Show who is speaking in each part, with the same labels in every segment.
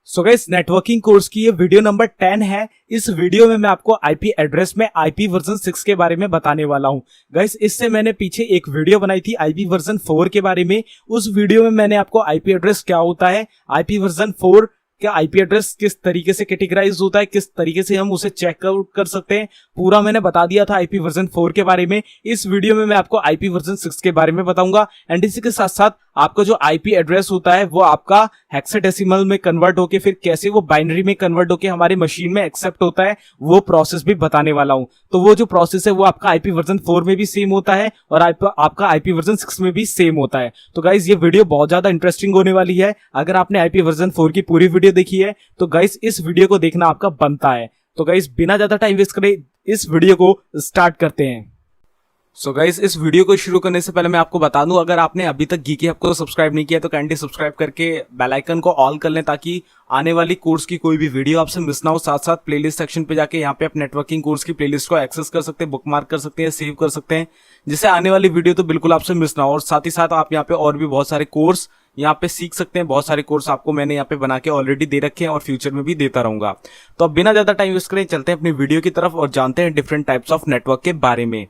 Speaker 1: So guys, networking course की ये video number 10 है। इस वीडियो में मैं आपको आईपी एड्रेस में आईपी वर्जन 6 के बारे में बताने वाला हूं। गाइस, इससे मैंने पीछे एक वीडियो बनाई थी आईपी वर्जन 4 के बारे में। उस वीडियो में मैंने आपको आईपी एड्रेस क्या होता है, आईपी वर्जन 4 क्या आईपी एड्रेस किस तरीके से कैटेगराइज होता है, किस तरीके से हम उसे चेक आउट कर सकते हैं, पूरा मैंने बता दिया था आईपी वर्जन 4 के बारे में। इस वीडियो में मैं आपको आईपी वर्जन 6 के बारे में बताऊंगा एंड इसी के साथ साथ आपका जो आईपी एड्रेस होता है वो आपका हेक्साडेसिमल में कन्वर्ट होके फिर कैसे वो बाइनरी में कन्वर्ट होके हमारे मशीन में एक्सेप्ट होता है, वो प्रोसेस भी बताने वाला हूं। तो वो जो प्रोसेस है वो आपका आईपी वर्जन 4 में भी सेम होता है और आपका आईपी वर्जन 6 में भी सेम होता है। तो गाइस, ये वीडियो बहुत ज्यादा इंटरेस्टिंग होने वाली है। अगर आपने आईपी वर्जन 4 की पूरी वीडियो देखी है तो गाइस इस वीडियो को देखना आपका बनता है। तो गाइस, बिना ज्यादा टाइम वेस्ट करे इस वीडियो को स्टार्ट करते हैं। सो गाइस, इस वीडियो को शुरू करने से पहले मैं आपको बता दूं, अगर आपने अभी तक गीकी हब को सब्सक्राइब नहीं किया तो काइंडली सब्सक्राइब करके बेल आइकन को ऑल कर लें ताकि आने वाली कोर्स की कोई भी वीडियो आपसे मिस ना हो। साथ साथ प्लेलिस्ट सेक्शन पे जाके यहाँ पे आप नेटवर्किंग कोर्स की प्लेलिस्ट को एक्सेस कर सकते हैं, बुकमार्क कर सकते हैं, सेव कर सकते हैं, जिससे आने वाली वीडियो तो बिल्कुल आपसे मिस ना हो। और साथ ही साथ आप यहाँ पे और भी बहुत सारे कोर्स यहाँ पे सीख सकते हैं। बहुत सारे कोर्स आपको मैंने यहाँ पे बना के ऑलरेडी दे रखे हैं और फ्यूचर में भी देता रहूंगा। तो अब बिना ज्यादा टाइम वेस्ट करें चलते हैं अपनी वीडियो की तरफ और जानते हैं डिफरेंट टाइप्स ऑफ नेटवर्क के बारे में।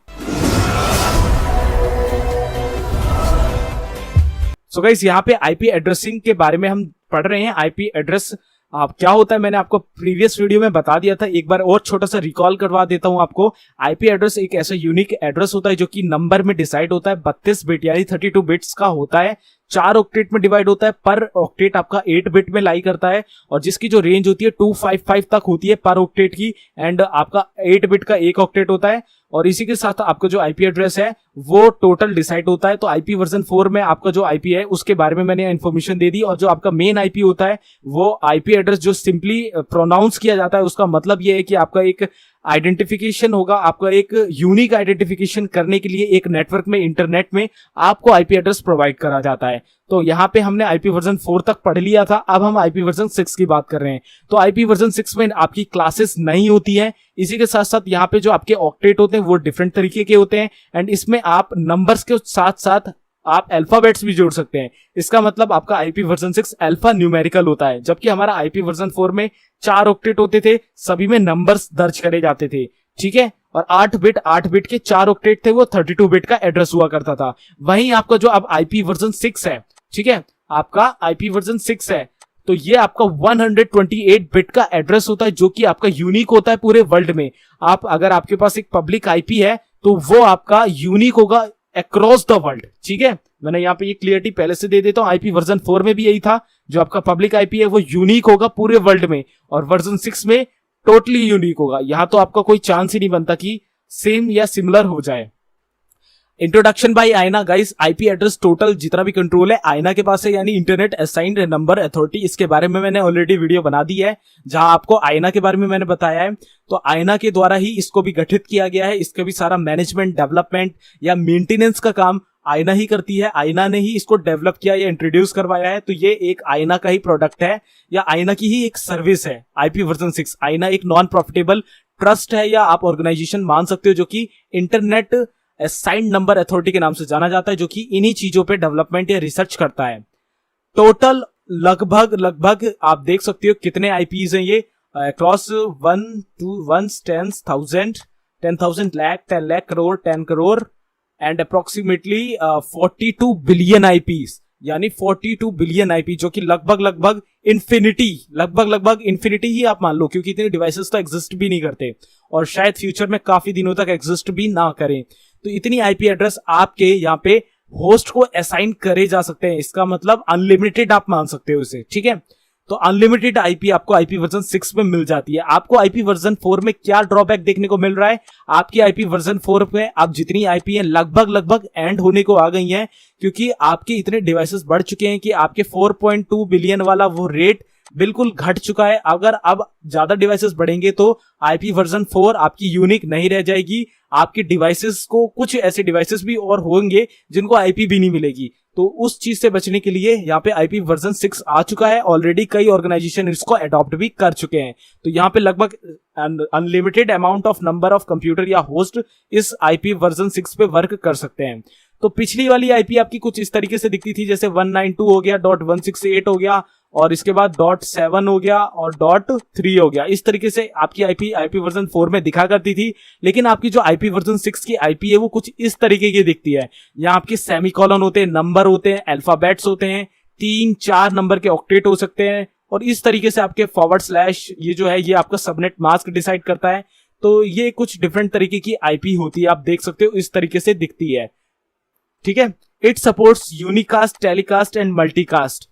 Speaker 1: सो गाइस, यहाँ पे आईपी एड्रेसिंग के बारे में हम पढ़ रहे हैं। आईपी एड्रेस क्या होता है मैंने आपको प्रीवियस वीडियो में बता दिया था, एक बार और छोटा सा रिकॉल करवा देता हूं आपको। आईपी एड्रेस एक ऐसा यूनिक एड्रेस होता है जो कि नंबर में डिसाइड होता है, 32 बिट यानी 32 बिट्स का होता है, 4 ऑक्टेट में डिवाइड होता है, पर ऑक्टेट आपका 8 बिट में लाई करता है और जिसकी जो रेंज होती है 255 तक होती है पर ऑक्टेट की एंड आपका 8 बिट का एक ऑक्टेट होता है। और इसी के साथ आपका जो आईपी एड्रेस है वो टोटल डिसाइड होता है। तो आईपी वर्जन 4 में आपका जो आईपी है उसके बारे में मैंने इन्फॉर्मेशन दे दी और जो आपका मेन आईपी होता है वो आईपी एड्रेस जो सिंपली प्रोनाउंस किया जाता है, उसका मतलब ये है कि आपका एक आइडेंटिफिकेशन होगा, आपका एक यूनिक आइडेंटिफिकेशन करने के लिए एक नेटवर्क में, इंटरनेट में आपको आईपी एड्रेस प्रोवाइड करा जाता है। तो यहाँ पे हमने आईपी वर्जन 4 तक पढ़ लिया था, अब हम आईपी वर्जन 6 की बात कर रहे हैं। तो आईपी वर्जन 6 में आपकी क्लासेस नहीं होती है। इसी के साथ साथ यहाँ पे जो आपके ऑक्टेट होते हैं वो डिफरेंट तरीके के होते हैं एंड इसमें आप नंबर्स के साथ साथ आप अल्फाबेट्स भी जोड़ सकते हैं। इसका मतलब आपका आईपी वर्जन 6 अल्फा न्यूमेरिकल होता है, जबकि हमारा आईपी वर्जन 4 में 4 ऑक्टेट होते थे, सभी में नंबर्स दर्ज करे जाते थे, ठीक है। और 8 बिट के 4 ऑक्टेट थे, वो 32 बिट का एड्रेस हुआ करता था। वहीं आपका जो अब आईपी वर्जन 6 है, ठीक है, आपका आईपी वर्जन 6 है तो ये आपका 128 बिट का एड्रेस होता है जो कि आपका यूनिक होता है पूरे वर्ल्ड में। आप अगर आपके पास एक पब्लिक आईपी है तो वो आपका यूनिक होगा अक्रॉस द वर्ल्ड, ठीक है। मैंने यहाँ पे ये क्लियरिटी पहले से दे देता हूँ, आईपी वर्जन 4 में भी यही था, जो आपका पब्लिक आईपी है वो यूनिक होगा पूरे वर्ल्ड में और वर्जन 6 में टोटली यूनिक होगा। यहाँ तो आपका कोई चांस ही नहीं बनता कि सेम या सिमिलर हो जाए। इंट्रोडक्शन बाय आयना। गाइस, आईपी एड्रेस टोटल जितना भी कंट्रोल है आयना के पास है, यानी इंटरनेट असाइंड नंबर अथॉरिटी। इसके बारे में मैंने ऑलरेडी वीडियो बना दी है जहां आपको आयना के बारे में मैंने बताया है। तो आयना के द्वारा ही इसको भी गठित किया गया है। इसका भी सारा मैनेजमेंट, डेवलपमेंट या मेंटेनेंस का काम आयना ही करती है। आयना ने ही इसको डेवलप किया या इंट्रोड्यूस करवाया है। तो ये एक आयना का ही प्रोडक्ट है या आयना की ही एक सर्विस है आईपी वर्जन 6। आयना एक नॉन प्रॉफिटेबल ट्रस्ट है या आप ऑर्गेनाइजेशन मान सकते हो जो कि इंटरनेट असाइंड नंबर अथॉरिटी के नाम से जाना जाता है, जो कि इन्हीं चीजों पे डेवलपमेंट या रिसर्च करता है। टोटल लगभग आप देख सकते हो कितने आईपीज हैं ये, across 1 to 1 10,000 lakh, 10 lakh crore, 10 crore and approximately 42 billion IPs, यानी 42 बिलियन आईपी, जो कि लगभग इन्फिनिटी ही आप मान लो, क्योंकि इतने डिवाइसेस तो एग्जिस्ट भी नहीं करते और शायद फ्यूचर में काफी दिनों तक एग्जिस्ट भी ना करें। तो इतनी आईपी एड्रेस आपके यहाँ पे होस्ट को असाइन करे जा सकते हैं। इसका मतलब अनलिमिटेड आप मान सकते हो इसे, ठीक है। तो अनलिमिटेड आईपी आपको आईपी वर्जन 6 में मिल जाती है। आपको आईपी वर्जन 4 में क्या ड्रॉबैक देखने को मिल रहा है, आपकी आईपी वर्जन 4 में आप जितनी आईपी है लगभग एंड होने को आ गई हैं, क्योंकि आपके इतने डिवाइसेस बढ़ चुके हैं कि आपके 4.2 बिलियन वाला वो रेट बिल्कुल घट चुका है। अगर अब ज्यादा डिवाइसेस बढ़ेंगे तो आईपी वर्जन 4 आपकी यूनिक नहीं रह जाएगी। आपके डिवाइसेस को, कुछ ऐसे डिवाइसेस भी और होंगे जिनको आईपी भी नहीं मिलेगी। तो उस चीज से बचने के लिए यहाँ पे आईपी वर्जन 6 आ चुका है। ऑलरेडी कई ऑर्गेनाइजेशन इसको अडॉप्ट भी कर चुके हैं। तो यहाँ पे लगभग unlimited amount of number of computer या होस्ट इस आईपी वर्जन 6 पे वर्क कर सकते हैं। तो पिछली वाली आईपी आपकी कुछ इस तरीके से दिखती थी, जैसे 192 हो गया, .168 हो गया और इसके बाद .7 हो गया और .3 हो गया। इस तरीके से आपकी आईपी वर्जन 4 में दिखा करती थी, लेकिन आपकी जो आईपी वर्जन 6 की आईपी है वो कुछ इस तरीके की दिखती है। यहाँ आपके सेमीकोलन होते हैं, नंबर होते हैं, अल्फाबेट्स होते हैं, 3-4 नंबर के ऑक्टेट हो सकते हैं, और इस तरीके से आपके // ये जो है ये आपका सबनेट मास्क डिसाइड करता है। तो ये कुछ डिफरेंट तरीके की आईपी होती है, आप देख सकते हो इस तरीके से दिखती है, ठीक है। It supports unicast, telecast and multicast.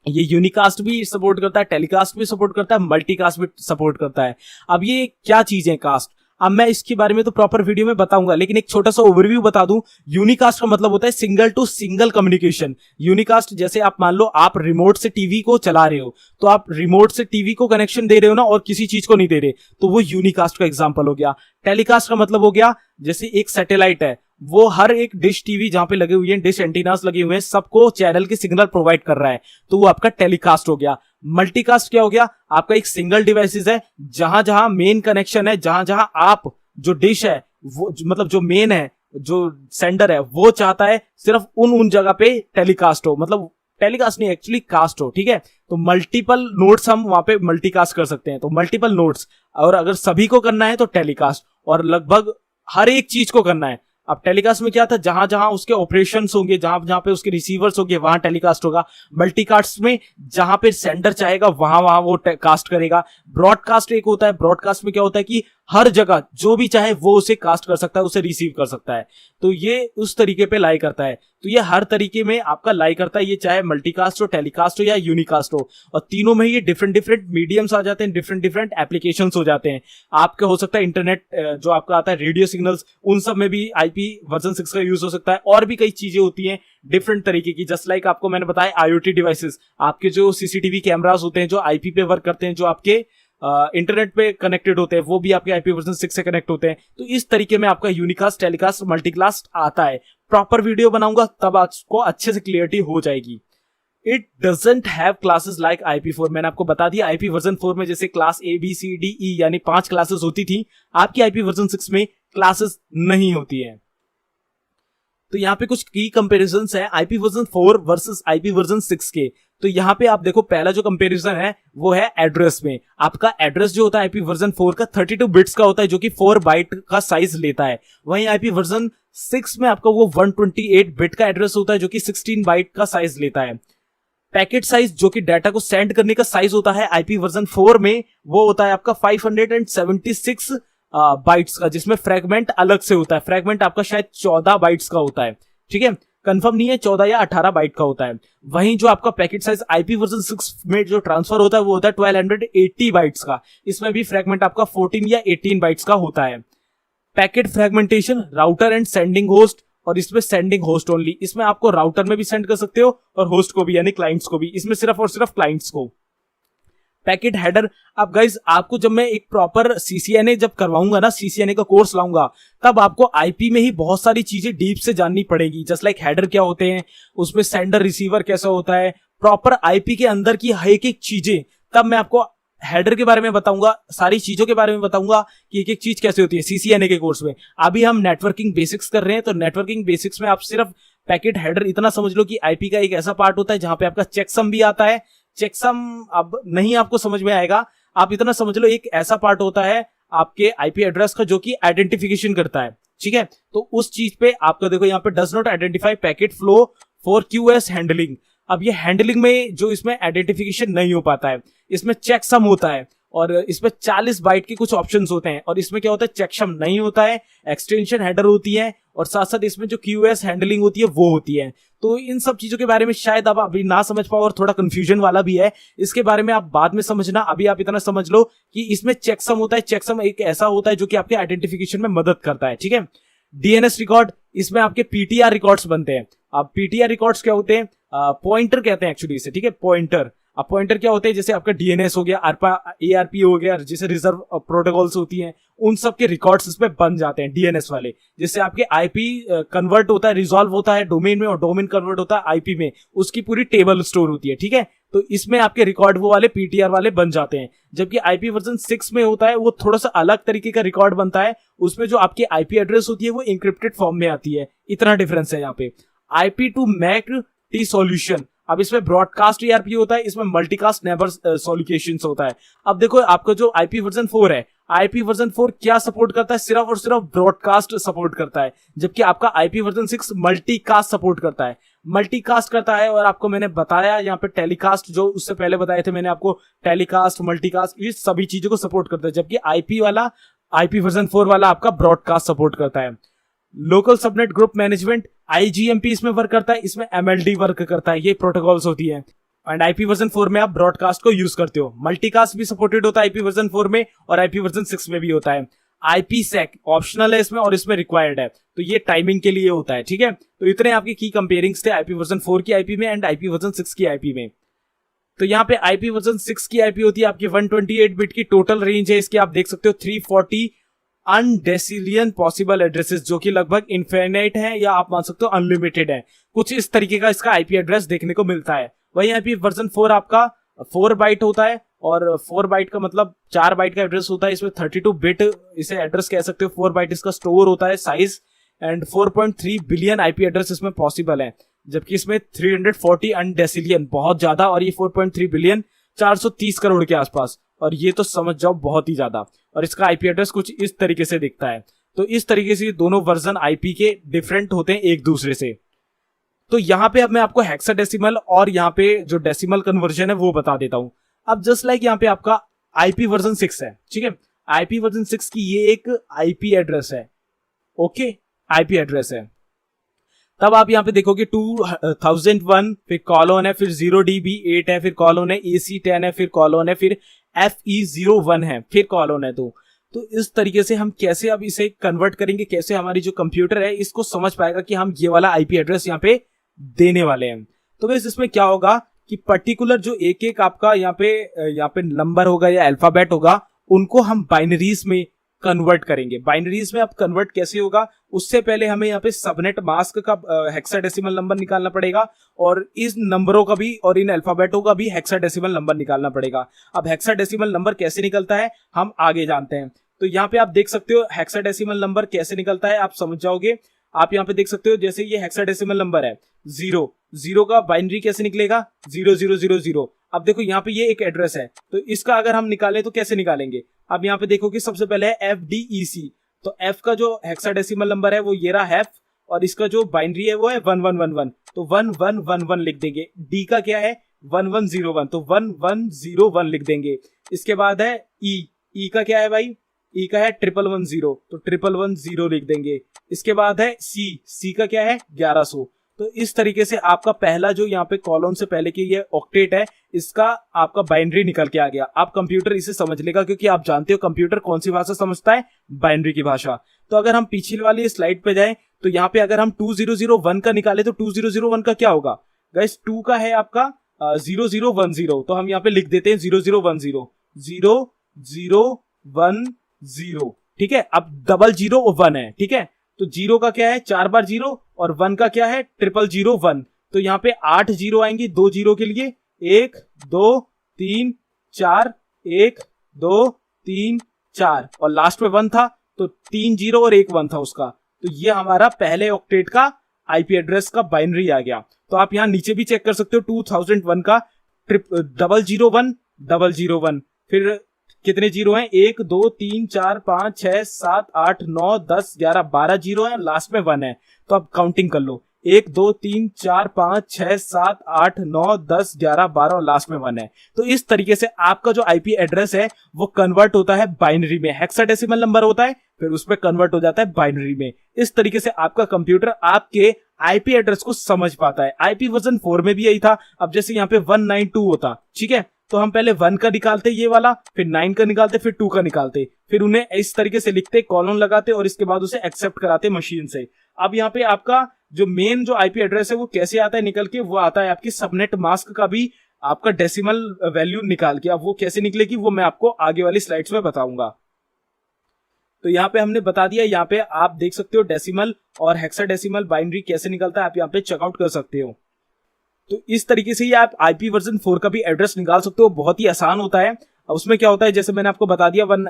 Speaker 1: ये यूनिकास्ट भी सपोर्ट करता है, टेलीकास्ट भी सपोर्ट करता है, मल्टीकास्ट भी सपोर्ट करता है। अब ये क्या चीज है कास्ट, अब मैं इसके बारे में तो प्रॉपर वीडियो में बताऊंगा, लेकिन एक छोटा सा ओवरव्यू बता दूं। यूनिकास्ट का मतलब होता है single to single communication. Unicast जैसे आप मान लो आप रिमोट से टीवी को चला रहे हो, तो आप रिमोट से टीवी को कनेक्शन दे रहे हो ना, और किसी चीज को नहीं दे रहे, तो वो यूनिकास्ट का एग्जांपल हो गया। टेलीकास्ट का मतलब हो गया जैसे एक सैटेलाइट है, वो हर एक डिश टीवी जहां पे लगे हुए हैं, डिश एंटीनास लगे हुए हैं, सबको चैनल की सिग्नल प्रोवाइड कर रहा है, तो वो आपका टेलीकास्ट हो गया। मल्टीकास्ट क्या हो गया, आपका एक सिंगल डिवाइसेस है, जहां जहां मेन कनेक्शन है, जहां जहां आप जो डिश है वो मतलब जो मेन है, जो सेंडर है वो चाहता है सिर्फ उन जगह पे टेलीकास्ट हो, मतलब टेलीकास्ट नहीं एक्चुअली कास्ट हो, ठीक है। तो मल्टीपल नोट्स हम वहां पे मल्टीकास्ट कर सकते हैं, तो मल्टीपल नोट्स, और अगर सभी को करना है तो टेलीकास्ट, और लगभग हर एक चीज को करना है। अब टेलीकास्ट में क्या था, जहां जहां उसके ऑपरेशंस होंगे, जहां जहां पे उसके रिसीवर्स होंगे वहां टेलीकास्ट होगा। मल्टीकास्ट में जहां पे सेंडर चाहेगा वहां वहां वो कास्ट करेगा। ब्रॉडकास्ट एक होता है, ब्रॉडकास्ट में क्या होता है कि हर जगह जो भी चाहे वो उसे कास्ट कर सकता है, उसे रिसीव कर सकता है, तो ये उस तरीके पे लाई करता है। तो ये हर तरीके में आपका लाई करता है, ये चाहे मल्टीकास्ट हो, टेलीकास्ट हो या यूनिकास्ट हो, और तीनों में ये डिफरेंट डिफरेंट मीडियम्स आ जाते हैं, डिफरेंट डिफरेंट एप्लीकेशंस हो जाते हैं। आपका हो सकता है इंटरनेट जो आपका आता है, रेडियो सिग्नल्स, उन सब में भी आईपी वर्जन 6 का यूज हो सकता है, और भी कई चीजें होती हैं डिफरेंट तरीके की। जस्ट लाइक आपको मैंने बताया आईओटी डिवाइसेस, आपके जो सीसीटीवी कैमरास होते हैं जो आईपी पे वर्क करते हैं, जो आपके इंटरनेट पे कनेक्टेड होते हैं, वो भी आपके आईपी वर्जन 6 से कनेक्ट होते हैं। तो इस तरीके में आपका यूनिकास्ट, टेलीकास्ट, मल्टीकास्ट आता है। प्रॉपर वीडियो बनाऊंगा तब आपको अच्छे से क्लियरिटी हो जाएगी। It doesn't have classes like IP4। मैंने आपको बता दिया आईपी वर्जन 4 में जैसे क्लास ABCDE यानी 5 क्लासेस होती थी, आपकी आईपी वर्जन 6 में क्लासेस नहीं होती है। तो यहाँ पे कुछ की कंपैरिजंस है IP version 4 versus IP version 6 के। तो यहाँ पे आप देखो, पहला जो कंपैरिजन है वो है एड्रेस में। आपका एड्रेस जो होता है आईपी वर्जन 4 का 32 बिट्स का होता है, जो कि 4 बाइट का साइज लेता है। वहीं आईपी वर्जन 6 में आपका वो 128 बिट का एड्रेस होता है, जो कि 16 बाइट का साइज लेता है। पैकेट साइज जो कि डाटा को सेंड करने का साइज होता है आईपी वर्जन 4 में, वो होता है आपका 576 बाइट्स का, जिसमें फ्रेगमेंट अलग से होता है। फ्रेगमेंट आपका शायद 14 बाइट्स का होता है, ठीक है, कंफर्म नहीं है, 14 या 18 बाइट का होता है। वहीं जो आपका पैकेट साइज आईपी वर्जन 6 में जो ट्रांसफर होता है वो होता है 1280 बाइट्स का। इसमें भी फ्रेगमेंट आपका 14 या 18 बाइट्स का होता है। Packet fragmentation, router and sending host, और इसमें सेंडिंग होस्ट ओनली। इसमें आपको राउटर में भी सेंड कर सकते हो और होस्ट को भी, यानी क्लाइंट्स को भी। इसमें सिर्फ और सिर्फ क्लाइंट्स को। पैकेट हेडर, अब गाइज आपको जब मैं एक प्रॉपर CCNA जब करवाऊंगा ना, CCNA का कोर्स लाऊंगा, तब आपको आईपी में ही बहुत सारी चीजें डीप से जाननी पड़ेगी। जस्ट लाइक हेडर क्या होते हैं, उसमें सेंडर रिसीवर कैसा होता है, प्रॉपर आईपी के अंदर की एक एक चीजें, तब मैं आपको हेडर के बारे में बताऊंगा, सारी चीजों के बारे में बताऊंगा कि एक एक चीज कैसे होती है CCNA के कोर्स में। अभी हम नेटवर्किंग बेसिक्स कर रहे हैं, तो नेटवर्किंग बेसिक्स में आप सिर्फ पैकेट हेडर इतना समझ लो कि आईपी का एक ऐसा पार्ट होता है जहां पे आपका चेकसम भी आता है। चेकसम अब नहीं आपको समझ में आएगा, आप इतना समझ लो एक ऐसा पार्ट होता है आपके आईपी एड्रेस का जो कि आइडेंटिफिकेशन करता है, ठीक है। तो उस चीज पे आपका देखो यहाँ पे does not identify packet flow for QoS handling. अब ये हैंडलिंग में जो इसमें आइडेंटिफिकेशन नहीं हो पाता है, इसमें चेकसम होता है, और इसमें 40 बाइट के कुछ ऑप्शंस होते हैं, और इसमें क्या होता है, चेकसम नहीं होता है, एक्सटेंशन हेडर होती है, और साथ साथ इसमें जो QoS हैंडलिंग होती है वो होती है। तो इन सब चीजों के बारे में शायद आप अभी ना समझ पाओ, और थोड़ा कंफ्यूजन वाला भी है, इसके बारे में आप बाद में समझना। अभी आप इतना समझ लो कि इसमें चेकसम होता है। चेकसम एक ऐसा होता है जो कि आपके आइडेंटिफिकेशन में मदद करता है, ठीक है। DNS रिकॉर्ड, इसमें आपके PTR रिकॉर्ड्स बनते हैं। अब PTR रिकॉर्ड्स क्या होते हैं, पॉइंटर कहते हैं एक्चुअली इसे, ठीक है, पॉइंटर। अब पॉइंटर क्या होते हैं, जैसे आपका DNS हो गया, ARP हो गया, जैसे रिजर्व प्रोटोकॉल्स होती हैं, उन सब के रिकॉर्ड्स इसमें बन जाते हैं DNS वाले। जैसे आपके IP कन्वर्ट होता है, रिजॉल्व होता है डोमेन में, और डोमेन कन्वर्ट होता है IP में, उसकी पूरी टेबल स्टोर होती है, ठीक है। तो इसमें आपके रिकॉर्ड वो वाले PTR वाले बन जाते हैं। जबकि आईपी वर्जन 6 में होता है वो थोड़ा सा अलग तरीके का रिकॉर्ड बनता है, उसमें जो आपकी IP एड्रेस होती है वो इंक्रिप्टेड फॉर्म में आती है। इतना डिफरेंस है यहाँ पे। IP टू मैक टी सॉल्यूशन, अब इसमें ब्रॉडकास्ट ईआरपी होता है, इसमें मल्टीकास्ट नेबर सॉल्यूशंस होता है। अब देखो आपका जो आईपी वर्जन 4 है, आईपी वर्जन 4 क्या सपोर्ट करता है? सिर्फ और सिर्फ ब्रॉडकास्ट सपोर्ट करता है, जबकि आपका आईपी वर्जन 6 मल्टीकास्ट सपोर्ट करता है, मल्टीकास्ट करता है। और आपको मैंने बताया यहाँ पे टेलीकास्ट, जो उससे पहले बताए थे मैंने आपको, टेलीकास्ट, मल्टीकास्ट, ये सभी चीजों को सपोर्ट करता है, जबकि आईपी वर्जन 4 वाला आपका ब्रॉडकास्ट सपोर्ट करता है। Local subnet group management, IGMP इसमें वर्क करता है, इसमें एमएलडी वर्क करता है, ये प्रोटोकॉल्स होती है। एंड आईपी वर्जन 4 में आप ब्रॉडकास्ट को यूज करते हो। मल्टीकास्ट भी सपोर्टेड होता है आईपी वर्जन 4 में, और आईपी वर्जन 6 में भी होता है। आईपी सेक ऑप्शनल है इसमें, और इसमें रिक्वायर्ड है, तो ये टाइमिंग के लिए होता है, ठीक है। तो इतने आपके की कंपेयरिंग्स थे आईपी वर्जन 4 की आईपी में एंड आईपी वर्जन 6 की आईपी में। तो यहाँ पे आईपी वर्जन 6 की आईपी होती है आपकी 128 बिट की, टोटल रेंज है इसकी आप देख सकते हो 340 अनडेसिलियन पॉसिबल एड्रेसेस, जो कि लगभग इनफिनिट है, या आप मान सकते हो अनलिमिटेड है, कुछ इस तरीके का इसका आईपी एड्रेस देखने को मिलता है। वही आईपी वर्जन 4 आपका 4 बाइट होता है, और 4 बाइट का मतलब 4 बाइट का एड्रेस होता है, इसमें 32 बिट इसे एड्रेस कह सकते हो, 4 बाइट इसका स्टोर होता है size, and 4.3 billion IP address इसमें पॉसिबल है, जबकि इसमें 340 अनडेसिलियन, बहुत ज्यादा, और ये 4.3 बिलियन 430 करोड़ के आसपास, और ये तो समझ जाओ बहुत ही ज्यादा। और इसका आईपी एड्रेस कुछ इस तरीके से दिखता है। तो इस तरीके से दोनों वर्जन आईपी के डिफरेंट होते हैं एक दूसरे से। तो यहाँ पे अब मैं आपको हेक्साडेसिमल और यहाँ पे जो डेसिमल कन्वर्जन है वो बता देता हूं। अब जस्ट लाइक यहाँ पे आपका आईपी वर्जन 6 है, ठीक है, आईपी वर्जन 6 की ये एक आईपी एड्रेस है, ओके, आईपी एड्रेस है। तब आप यहाँ पे देखोगे 2001, फिर कॉलोन है, फिर 0DB8 है, फिर कॉलोन है, AC10 है, फिर कॉलोन है, फिर FE01 है, फिर कॉलोन है। तो इस तरीके से हम कैसे अब इसे कन्वर्ट करेंगे, कैसे हमारी जो कंप्यूटर है इसको समझ पाएगा कि हम ये वाला आईपी एड्रेस यहाँ पे देने वाले हैं। तो बस इसमें क्या होगा कि पर्टिकुलर जो एक एक आपका यहाँ पे नंबर होगा या अल्फाबेट होगा, उनको हम बाइनरीज में कन्वर्ट करेंगे। बाइनरीज में अब कन्वर्ट कैसे होगा, उससे पहले हमें यहाँ पे सबनेट मास्क का हेक्साडेसिमल नंबर निकालना पड़ेगा, और इस नंबरों का भी और इन अल्फाबेटों का भी हेक्साडेसिमल नंबर निकालना पड़ेगा। अब हेक्साडेसिमल नंबर कैसे निकलता है हम आगे जानते हैं। तो यहाँ पे आप देख सकते हो हेक्साडेसिमल नंबर कैसे निकलता है, आप समझ जाओगे। आप यहाँ पे देख सकते हो, जैसे ये हेक्साडेसिमल नंबर है 0 का बाइनरी कैसे निकलेगा, 0000। अब देखो यहाँ पे ये एक एड्रेस है, तो इसका अगर हम निकालें तो कैसे निकालेंगे। अब यहाँ पे देखो कि सबसे पहले है FDEC, तो F का जो हेक्साडेसिमल नंबर है वो ये रहा F, और इसका जो बाइनरी है वो है 1111, तो 1111 लिख देंगे। D का क्या है 1101, तो 1101 लिख देंगे। इसके बाद है E का क्या है भाई, E का है 1110, तो 1110 लिख देंगे। इसके बाद है C का क्या है 1100। तो इस तरीके से आपका पहला जो यहाँ पे कॉलम से पहले की ये ऑक्टेट है, इसका आपका बाइनरी निकल के आ गया। आप कंप्यूटर इसे समझ लेगा, क्योंकि आप जानते हो कंप्यूटर कौन सी भाषा समझता है, बाइनरी की भाषा। तो अगर हम पिछली वाली स्लाइड पे जाएं, तो यहाँ पे अगर हम 2001 का निकाले तो 2001 का क्या होगा गाइस, 2 का है आपका 0010, तो हम यहाँ पे लिख देते हैं 0010, 0010, ठीक है। अब 0001 है, ठीक है, तो 0 का क्या है 4 बार 0, और 1 का क्या है 0001, तो यहाँ पे 8 0 आएंगे 2 0 के लिए, 1 2 3 4, 1 2 3 4, और लास्ट में 1 था, तो 3 0 और 1 1 था उसका। तो ये हमारा पहले ऑक्टेट का आईपी एड्रेस का बाइनरी आ गया। तो आप यहाँ नीचे भी चेक कर सकते हो 2001 का 001 फिर कितने जीरो हैं, 1 2 3 4 5 6 7 8 9 10 11 12 जीरो है, लास्ट में 1 है। तो आप काउंटिंग कर लो, 1 2 3 4 5 6 7 8 9 10 11 12 और लास्ट में 1 है। तो इस तरीके से आपका जो आईपी एड्रेस है वो कन्वर्ट होता है बाइनरी में। हेक्साडेसिमल नंबर होता है, फिर उसमें कन्वर्ट हो जाता है बाइनरी में। इस तरीके से आपका कंप्यूटर आपके आईपी एड्रेस को समझ पाता है। आईपी वर्जन 4 में भी यही था। अब जैसे यहाँ पे 192 होता, ठीक है, तो हम पहले 1 का निकालते ये वाला, फिर 9 का निकालते, फिर 2 का निकालते, फिर उन्हें इस तरीके से लिखते, कॉलन लगाते और इसके बाद उसे एक्सेप्ट कराते मशीन से। अब यहाँ पे आपका जो मेन जो आईपी एड्रेस है वो कैसे आता है निकल के, वो आता है आपकी सबनेट मास्क का भी आपका डेसिमल वैल्यू निकाल के। अब वो कैसे निकलेगी वो मैं आपको आगे वाली स्लाइड्स में बताऊंगा। तो यहाँ पे हमने बता दिया, यहाँ पे आप देख सकते हो डेसिमल और हेक्साडेसिमल बाइनरी कैसे निकलता है, आप यहाँ पे चेकआउट कर सकते हो। तो इस तरीके से ही आप आईपी वर्जन 4 का भी एड्रेस निकाल सकते हो, बहुत ही आसान होता है। अब उसमें क्या होता है, जैसे मैंने आपको बता दिया 1,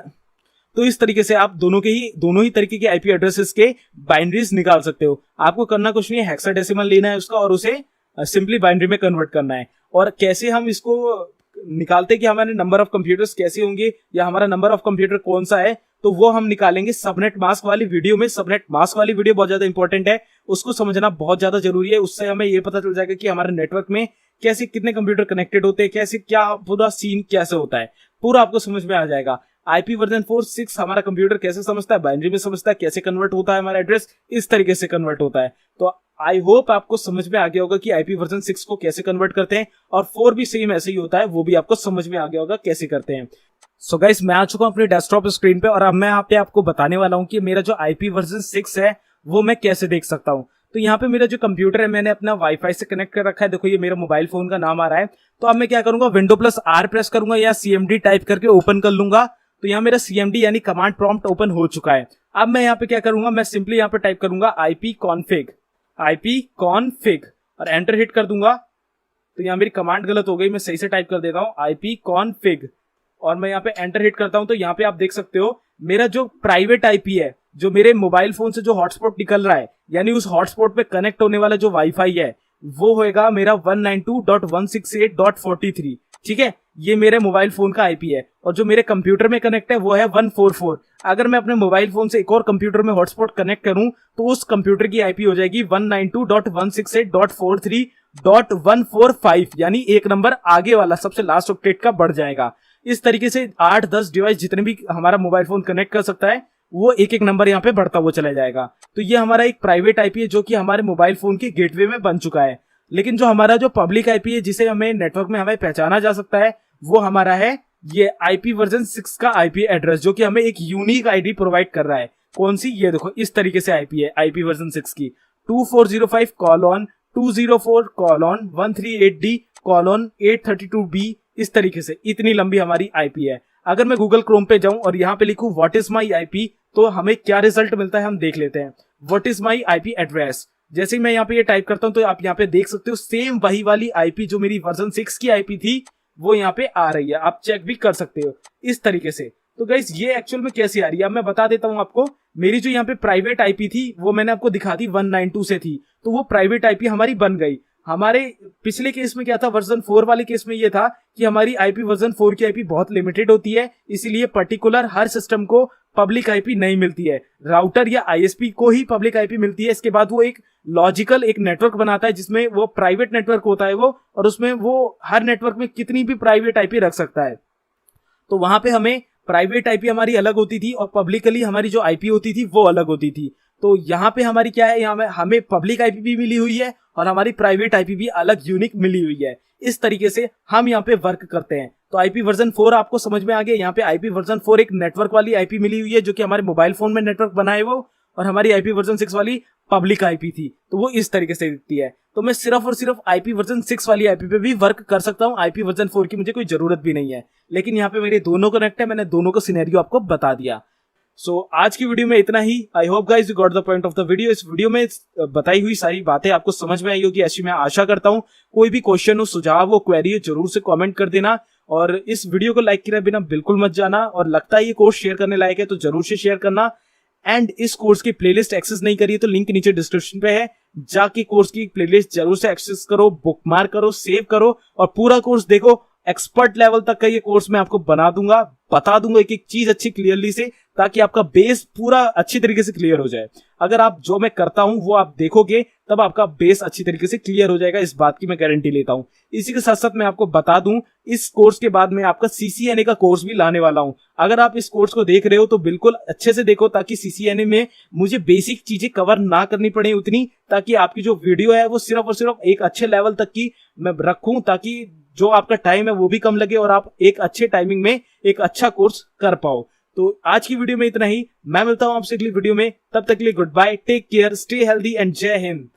Speaker 1: तो इस तरीके से आप दोनों ही तरीके के आईपी एड्रेसेस के बाइनरीज निकाल सकते हो। आपको करना कुछ नहीं है, हेक्साडेसिमल लेना है उसका और उसे सिंपली बाइनरी में कन्वर्ट करना है। और कैसे हम इसको निकालते कि हमारे नंबर ऑफ कंप्यूटर्स कैसे होंगे या हमारा नंबर ऑफ कंप्यूटर कौन सा है, तो वो हम निकालेंगे सबनेट मास्क वाली वीडियो में। सबनेट मास्क वाली वीडियो बहुत ज्यादा इंपॉर्टेंट है, उसको समझना बहुत ज्यादा जरूरी है। उससे हमें ये पता चल जाएगा कि हमारे नेटवर्क में कैसे कितने कंप्यूटर कनेक्टेड होते हैं, कैसे क्या पूरा सीन कैसे होता है, पूरा आपको समझ में आ जाएगा। आईपी वर्जन 4.6 हमारा कंप्यूटर कैसे समझता है, बाइनरी में समझता है, कैसे कन्वर्ट होता है हमारा एड्रेस, इस तरीके से कन्वर्ट होता है। तो आई होप आपको समझ में आ गया होगा कि आईपी वर्जन 6 को कैसे कन्वर्ट करते हैं, और 4 भी सेम ऐसे ही होता है, वो भी आपको समझ में आ गया होगा कैसे करते हैं। सो गाइस, मैं आ चुका हूं अपने डेस्कटॉप स्क्रीन पे और अब मैं यहाँ पे आपको बताने वाला हूं कि मेरा जो आईपी वर्जन 6 है वो मैं कैसे देख सकता हूं। तो यहाँ पे मेरा जो कंप्यूटर है मैंने अपना वाईफाई से कनेक्ट कर रखा है। देखो ये मेरा मोबाइल फोन का नाम आ रहा है। तो अब मैं क्या करूंगा, Windows+R प्रेस करूंगा या CMD टाइप करके ओपन कर लूंगा। तो यहाँ मेरा CMD यानी कमांड प्रॉम्प्ट ओपन हो चुका है। अब मैं यहाँ पे क्या करूंगा, मैं सिंपली यहाँ पे टाइप करूंगा ipconfig और एंटर हिट कर दूंगा। तो यहाँ मेरी कमांड गलत हो गई, मैं सही से टाइप कर देता हूँ ipconfig और मैं यहाँ पे एंटर हिट करता हूं। तो यहाँ पे आप देख सकते हो मेरा जो प्राइवेट आईपी है, जो मेरे मोबाइल फोन से जो हॉटस्पॉट निकल रहा है, यानी उस हॉटस्पॉट पे कनेक्ट होने वाला जो वाईफाई है वो होएगा मेरा 192.168.43। ठीक है, ये मेरे मोबाइल फोन का आईपी है। और जो मेरे कंप्यूटर में कनेक्ट है वो है 144। अगर मैं अपने मोबाइल फोन से एक और कंप्यूटर में हॉटस्पॉट कनेक्ट करूं तो उस कंप्यूटर की आईपी हो जाएगी 192.168.43.145, यानी एक नंबर आगे वाला सबसे लास्ट ऑक्टेट का बढ़ जाएगा। इस तरीके से 8-10 डिवाइस जितने भी हमारा मोबाइल फोन कनेक्ट कर सकता है वो एक एक नंबर यहाँ पे बढ़ता हुआ चला जाएगा। तो ये हमारा एक प्राइवेट आईपी है जो कि हमारे मोबाइल फोन के गेटवे में बन चुका है। लेकिन जो हमारा जो पब्लिक आईपी है जिसे हमें नेटवर्क में हमें पहचाना जा सकता है वो हमारा है ये आईपी वर्जन 6 का आईपी एड्रेस, जो कि हमें एक यूनिक आईडी प्रोवाइड कर रहा है। कौन सी, ये देखो इस तरीके से आईपी है आईपी वर्जन 6 की 2405:204:138D:832B। इस तरीके से इतनी लंबी हमारी आईपी है। अगर मैं गूगल क्रोम पे जाऊं और यहाँ पे लिखूं व्हाट इज माई आईपी, तो हमें क्या रिजल्ट मिलता है हम देख लेते हैं। What is my IP address, जैसे ही मैं यहाँ पे ये टाइप करता हूं तो आप यहाँ पे देख सकते हो सेम वही वाली आईपी जो मेरी वर्जन 6 की आईपी थी वो यहाँ पे आ रही है। आप चेक भी कर सकते हो इस तरीके से। तो गाइस ये एक्चुअल में कैसे आ रही है अब मैं बता देता हूँ आपको। मेरी जो यहाँ पे प्राइवेट आईपी थी वो मैंने आपको दिखा दी 192 से थी, तो वो प्राइवेट आईपी हमारी बन गई। हमारे पिछले केस में क्या था, वर्जन 4 वाले केस में ये था कि हमारी आईपी वर्जन 4 की आईपी बहुत लिमिटेड होती है, इसीलिए पर्टिकुलर हर सिस्टम को पब्लिक आईपी नहीं मिलती है। राउटर या आईएसपी को ही पब्लिक आईपी मिलती है। इसके बाद वो एक लॉजिकल एक नेटवर्क बनाता है जिसमें वो प्राइवेट नेटवर्क होता है वो, और उसमें वो हर नेटवर्क में कितनी भी प्राइवेट आईपी रख सकता है। तो वहां पे हमें प्राइवेट आईपी हमारी अलग होती थी और पब्लिकली हमारी जो आईपी होती थी वो अलग होती थी। तो यहाँ पे हमारी क्या है, यहाँ में हमें पब्लिक आईपी भी मिली हुई है और हमारी प्राइवेट आईपी भी अलग यूनिक मिली हुई है। इस तरीके से हम यहाँ पे वर्क करते हैं। तो आईपी वर्जन 4 आपको समझ में आ गया। यहाँ पे आईपी वर्जन 4 एक नेटवर्क वाली आईपी मिली हुई है जो कि हमारे मोबाइल फोन में नेटवर्क बनाए वो, और हमारी आईपी वर्जन 6 वाली पब्लिक आईपी थी तो वो इस तरीके से दिखती है। तो मैं सिर्फ और सिर्फ आईपी वर्जन 6 वाली आईपी पे भी वर्क कर सकता हूँ, आईपी वर्जन 4 की मुझे कोई जरूरत भी नहीं है। लेकिन यहाँ पे मेरे दोनों कनेक्ट है, मैंने दोनों का सिनेरियो आपको बता दिया। सो आज की वीडियो में इतना ही। I hope guys you got the point of the video. इस वीडियो में बताई हुई सारी बातें आपको समझ में आई होगी ऐसी मैं आशा करता हूँ। कोई भी क्वेश्चन हो, सुझाव हो, क्वेरी हो, जरूर से कमेंट कर देना और इस वीडियो को लाइक किए बिना बिल्कुल मत जाना। और लगता है ये कोर्स शेयर करने लायक है तो जरूर से शेयर करना। एंड इस कोर्स की प्लेलिस्ट एक्सेस नहीं करिए तो लिंक नीचे डिस्क्रिप्शन पे है, जाके कोर्स की प्लेलिस्ट जरूर से एक्सेस करो, बुकमार्क करो, सेव करो और पूरा कोर्स देखो। एक्सपर्ट लेवल तक का ये कोर्स मैं आपको बना दूंगा, बता दूंगा एक एक चीज अच्छी क्लियरली से, ताकि आपका बेस पूरा अच्छी तरीके से क्लियर हो जाए। अगर आप जो मैं करता हूं वो आप देखोगे तब आपका बेस अच्छी तरीके से क्लियर हो जाएगा, इस बात की मैं गारंटी लेता हूं। इसी के साथ साथ मैं आपको बता दूं इस कोर्स के बाद मैं आपका CCNA का कोर्स भी लाने वाला हूं। अगर आप इस कोर्स को देख रहे हो तो बिल्कुल अच्छे से देखो, ताकि CCNA में मुझे बेसिक चीजें कवर ना करनी पड़े उतनी, ताकि आपकी जो वीडियो है वो सिर्फ और सिर्फ एक अच्छे लेवल तक की मैं रखूं, ताकि जो आपका टाइम है वो भी कम लगे और आप एक अच्छे टाइमिंग में एक अच्छा कोर्स कर पाओ। तो आज की वीडियो में इतना ही। मैं मिलता हूं आपसे अगली वीडियो में, तब तक के लिए good bye, take care, stay healthy and जय हिंद।